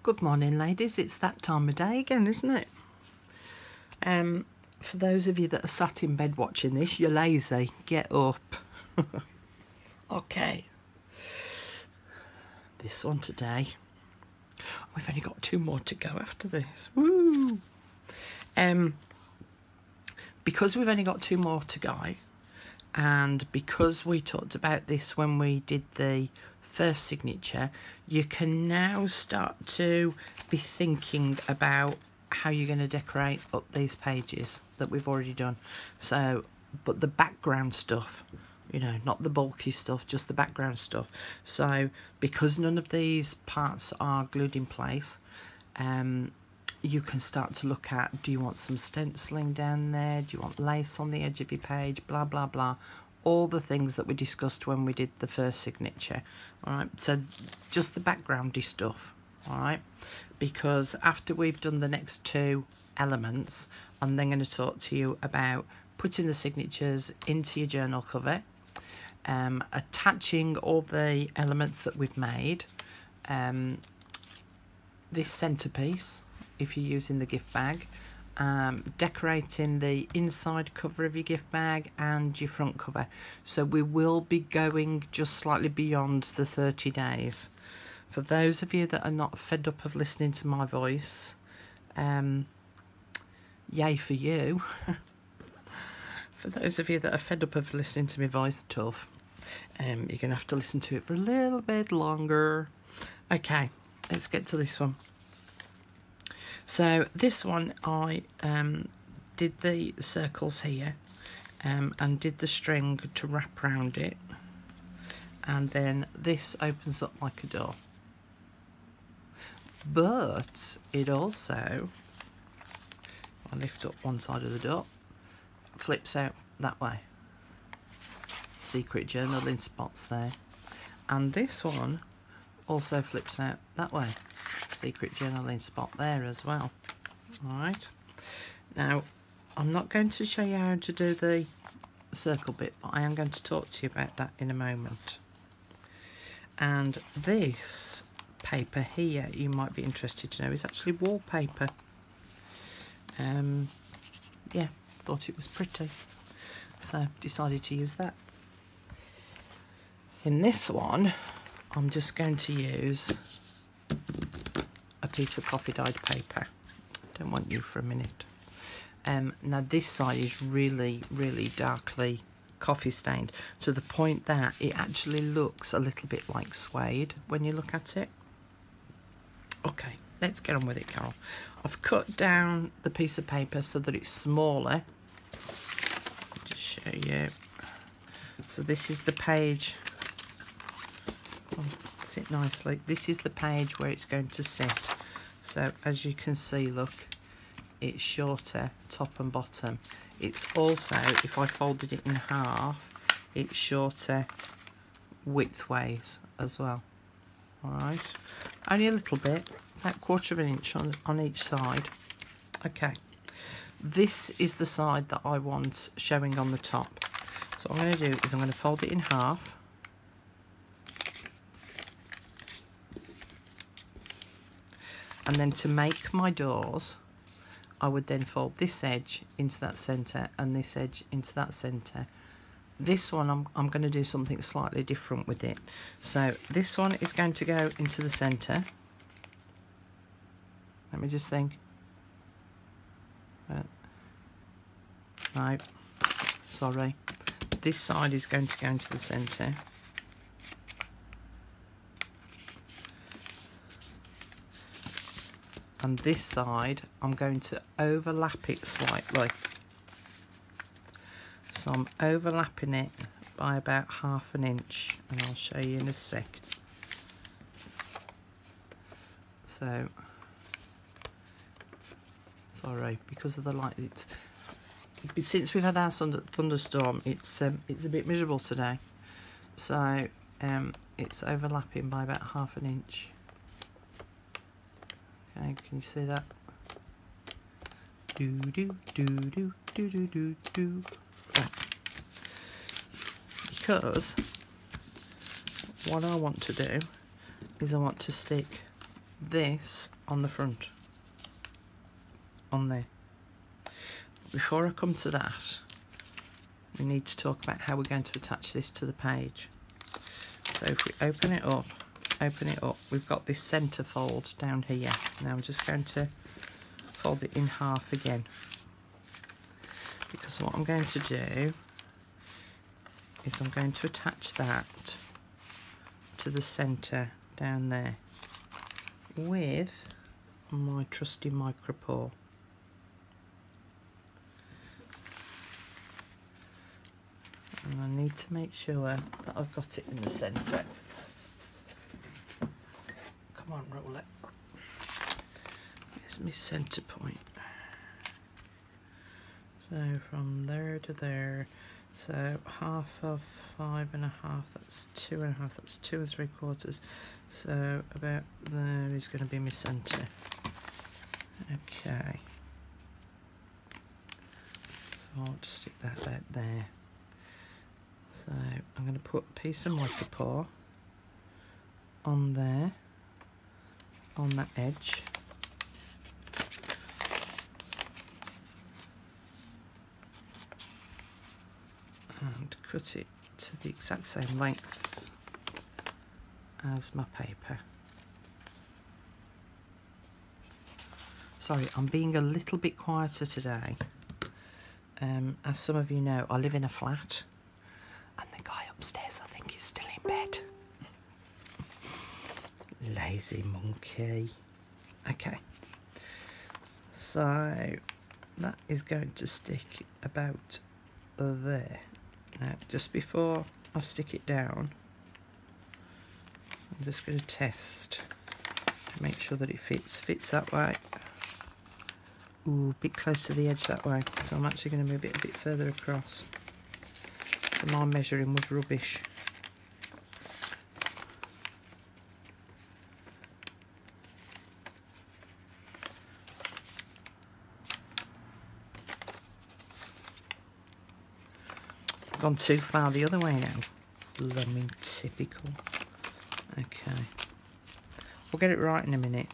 Good morning, ladies. It's that time of day again, isn't it? For those of you that are sat in bed watching this, you're lazy. Get up. Okay. This one today. We've only got 2 more to go after this. Woo! Because we've only got 2 more to go, and because we talked about this when we did the first signature, you can now start to be thinking about how you're going to decorate up these pages that we've already done. So, but the background stuff, you know, not the bulky stuff, just the background stuff. So because none of these parts are glued in place, you can start to look at, do you want some stenciling down there, do you want lace on the edge of your page, blah blah blah, all the things that we discussed when we did the first signature. All right, so just the backgroundy stuff. All right, because after we've done the next 2 elements, I'm then going to talk to you about putting the signatures into your journal cover, attaching all the elements that we've made, this centerpiece if you're using the gift bag, decorating the inside cover of your gift bag and your front cover. So we will be going just slightly beyond the 30 days. For those of you that are not fed up of listening to my voice, yay for you. For those of you that are fed up of listening to my voice, tough. You're going to have to listen to it for a little bit longer. Okay, let's get to this one. So this one, I did the circles here and did the string to wrap around it, and then this opens up like a door, but it also, I lift up one side of the door, flips out that way. Secret journaling spots there. And this one also flips out that way. Secret journaling spot there as well. Alright, now I'm not going to show you how to do the circle bit, but I am going to talk to you about that in a moment. And this paper here, you might be interested to know, is actually wallpaper. Yeah, thought it was pretty, so decided to use that. In this one, I'm just going to use a piece of coffee dyed paper. Don't want you for a minute. Now this side is really darkly coffee stained, to the point that it actually looks a little bit like suede when you look at it. Okay, let's get on with it, Carol. I've cut down the piece of paper so that it's smaller. I'll just show you. So this is the page. Oh, sit nicely. This is the page where it's going to sit. So as you can see, look, it's shorter top and bottom. It's also, if I folded it in half, it's shorter widthways as well. Alright, only a little bit, about 1/4 of an inch on each side. Okay, this is the side that I want showing on the top. So what I'm going to do is I'm going to fold it in half. And then to make my doors, I would then fold this edge into that centre and this edge into that centre. This one, I'm going to do something slightly different with it. So this one is going to go into the centre. Let me just think. No, sorry. This side is going to go into the centre. And this side, I'm going to overlap it slightly. So I'm overlapping it by about 1/2 inch, and I'll show you in a sec. So, sorry, because of the light, since we've had our thunderstorm, it's a bit miserable today. So it's overlapping by about 1/2 inch. Okay, can you see that? Do do do do do do do do. Right. Because what I want to do is I want to stick this on the front, on there. Before I come to that, we need to talk about how we're going to attach this to the page. So if we open it up, we've got this centre fold down here. Now I'm just going to fold it in half again, because what I'm going to do is I'm going to attach that to the centre down there with my trusty micropore. And I need to make sure that I've got it in the centre. Come on, roll it. Here's my centre point. So from there to there, so half of 5.5, that's 2.5, that's 2 3/4. So about there is going to be my centre. Okay. So I'll just stick that out there. So I'm going to put a piece of micropore on there, on that edge. And cut it to the exact same length as my paper. Sorry, I'm being a little bit quieter today. As some of you know, I live in a flat, and the guy upstairs, I think, is still in bed. Lazy monkey. Okay. So that is going to stick about there. Now, just before I stick it down, I'm just going to test to make sure that it fits that way. Ooh, a bit close to the edge that way, so I'm actually going to move it a bit further across. So my measuring was rubbish. I've gone too far the other way now. Blooming typical. Okay. We'll get it right in a minute.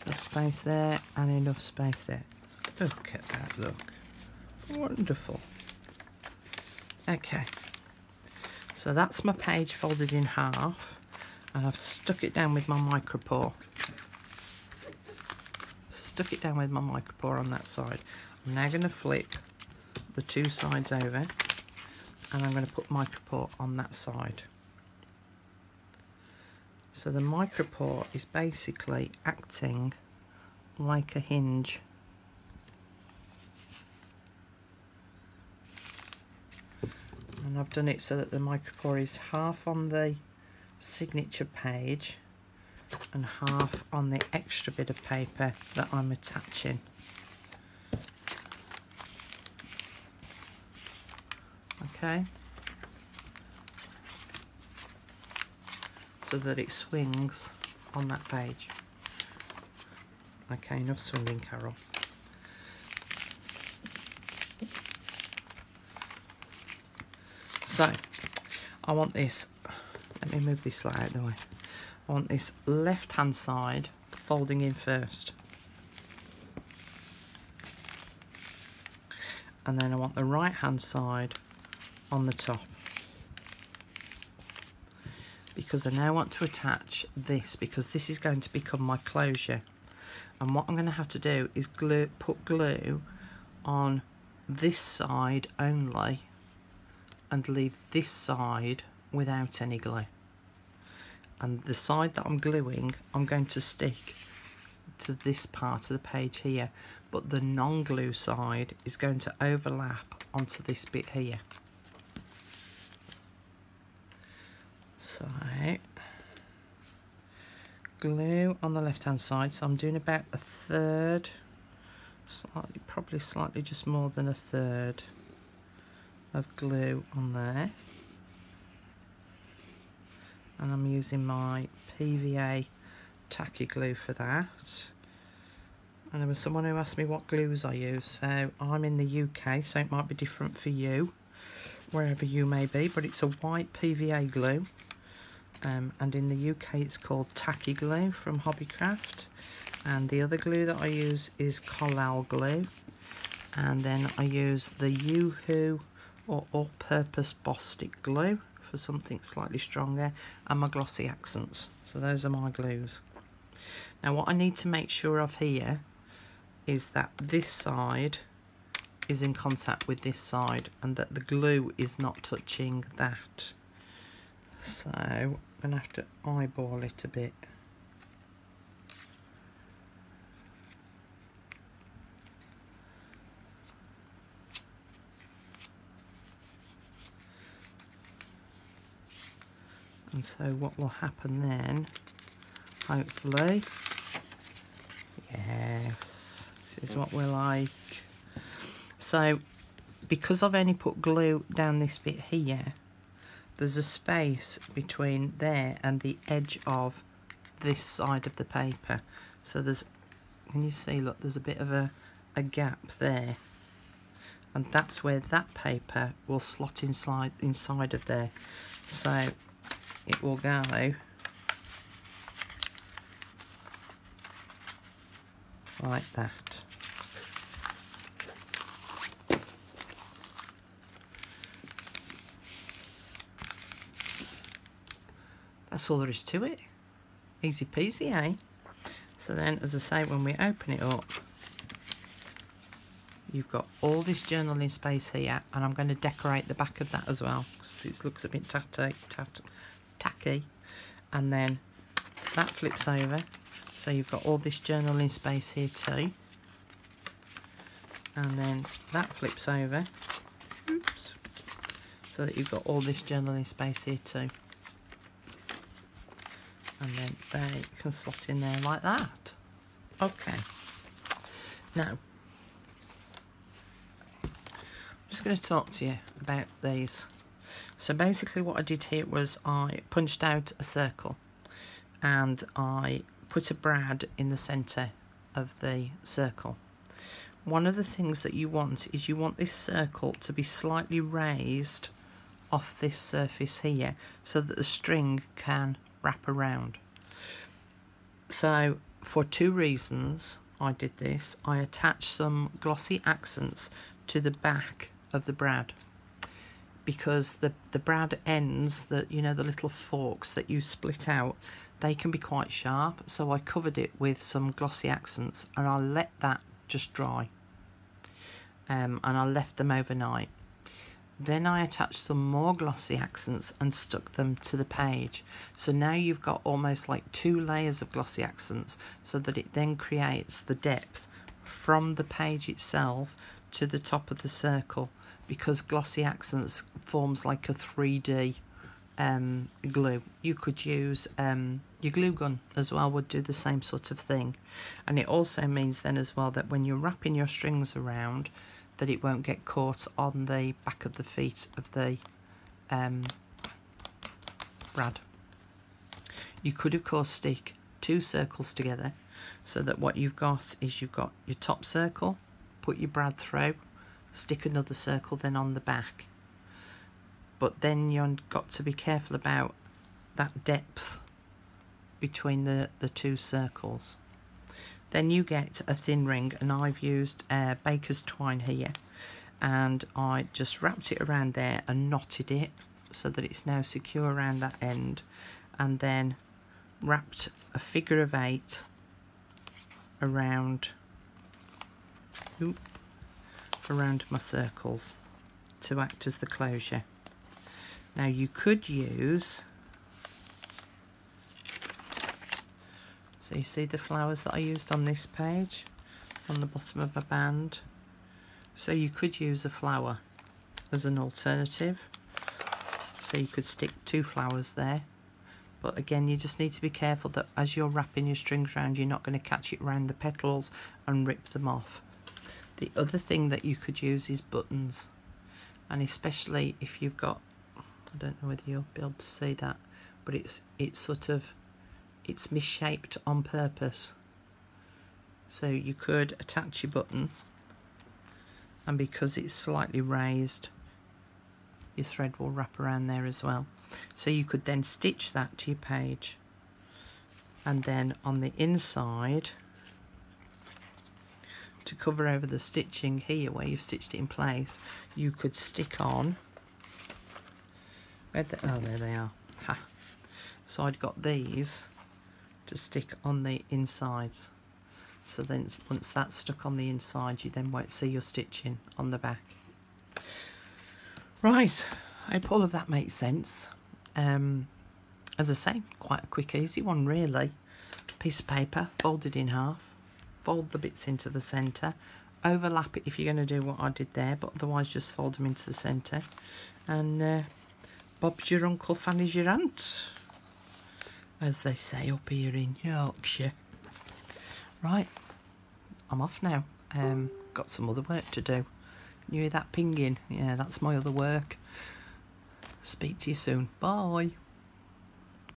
Enough space there and enough space there. Look at that, look. Wonderful. Okay. So that's my page folded in half, and I've stuck it down with my micropore. Stuck it down with my micropore on that side. I'm now going to flip the two sides over, and I'm going to put micropore on that side. So the micropore is basically acting like a hinge. And I've done it so that the micropore is half on the signature page and half on the extra bit of paper that I'm attaching. Okay, so that it swings on that page. Okay, enough swinging, Carol. So I want this, let me move this light out of the way. I want this left hand side folding in first, and then I want the right hand side on the top, because I now want to attach this, because this is going to become my closure. And what I'm going to have to do is put glue on this side only and leave this side without any glue. And the side that I'm gluing, I'm going to stick to this part of the page here, but the non-glue side is going to overlap onto this bit here. So glue on the left hand side, so I'm doing about a third, probably slightly just more than a third of glue on there, and I'm using my PVA tacky glue for that. And there was someone who asked me what glues I use. So I'm in the UK, so it might be different for you, wherever you may be. But it's a white PVA glue. And in the UK it's called Tacky Glue from Hobbycraft. And the other glue that I use is Collal glue. And then I use the woohoooooo or all-purpose Bostik glue for something slightly stronger, and my glossy accents. So those are my glues. Now what I need to make sure of here is that this side is in contact with this side and that the glue is not touching that. So I'm going to have to eyeball it a bit. And so what will happen then, hopefully, yes, this is what we like. So because I've only put glue down this bit here, there's a space between there and the edge of this side of the paper. So there's, can you see, look, there's a bit of a gap there. And that's where that paper will slot inside of there. So it will go like that. That's all there is to it. Easy peasy, eh? So then, as I say, when we open it up, you've got all this journaling space here, and I'm going to decorate the back of that as well because it looks a bit tacky. And then that flips over, so you've got all this journaling space here too. And then that flips over, oops, so that you've got all this journaling space here too. And then they can slot in there like that. Okay. Now, I'm just going to talk to you about these. So basically what I did here was I punched out a circle and I put a brad in the centre of the circle. One of the things that you want is you want this circle to be slightly raised off this surface here so that the string can wrap around. So for two reasons I did this. I attached some glossy accents to the back of the brad because the brad ends, that, you know, the little forks that you split out, they can be quite sharp. So I covered it with some glossy accents and I let that just dry, and I left them overnight. Then I attached some more glossy accents and stuck them to the page. So now you've got almost like 2 layers of glossy accents, so that it then creates the depth from the page itself to the top of the circle, because glossy accents forms like a 3D glue. You could use your glue gun as well, would do the same sort of thing. And it also means then as well that when you're wrapping your strings around, that it won't get caught on the back of the feet of the brad. You could of course stick 2 circles together, so that what you've got is you've got your top circle, put your brad through, stick another circle then on the back. But then you've got to be careful about that depth between the 2 circles. Then you get a thin ring, and I've used baker's twine here, and I just wrapped it around there and knotted it so that it's now secure around that end, and then wrapped a figure of 8 around my circles to act as the closure. Now you could use, so you see the flowers that I used on this page on the bottom of a band, so you could use a flower as an alternative, so you could stick 2 flowers there. But again, you just need to be careful that as you're wrapping your strings around, you're not going to catch it around the petals and rip them off. The other thing that you could use is buttons, and especially if you've got, I don't know whether you'll be able to see that, but it's sort of, it's misshaped on purpose So you could attach your button, and because it's slightly raised, your thread will wrap around there as well. So you could then stitch that to your page, and then on the inside, to cover over the stitching here where you've stitched it in place, you could stick on, oh there they are, ha. So I'd got these to stick on the insides, so then once that's stuck on the inside, you then won't see your stitching on the back. Right, I hope all of that makes sense. As I say, quite a quick easy one really. Piece of paper, fold it in half, fold the bits into the centre, overlap it if you're going to do what I did there, but otherwise just fold them into the centre, and Bob's your uncle, Fanny's your aunt, as they say up here in Yorkshire. Right, I'm off now. Got some other work to do. Can you hear that pinging? Yeah, that's my other work. Speak to you soon. Bye.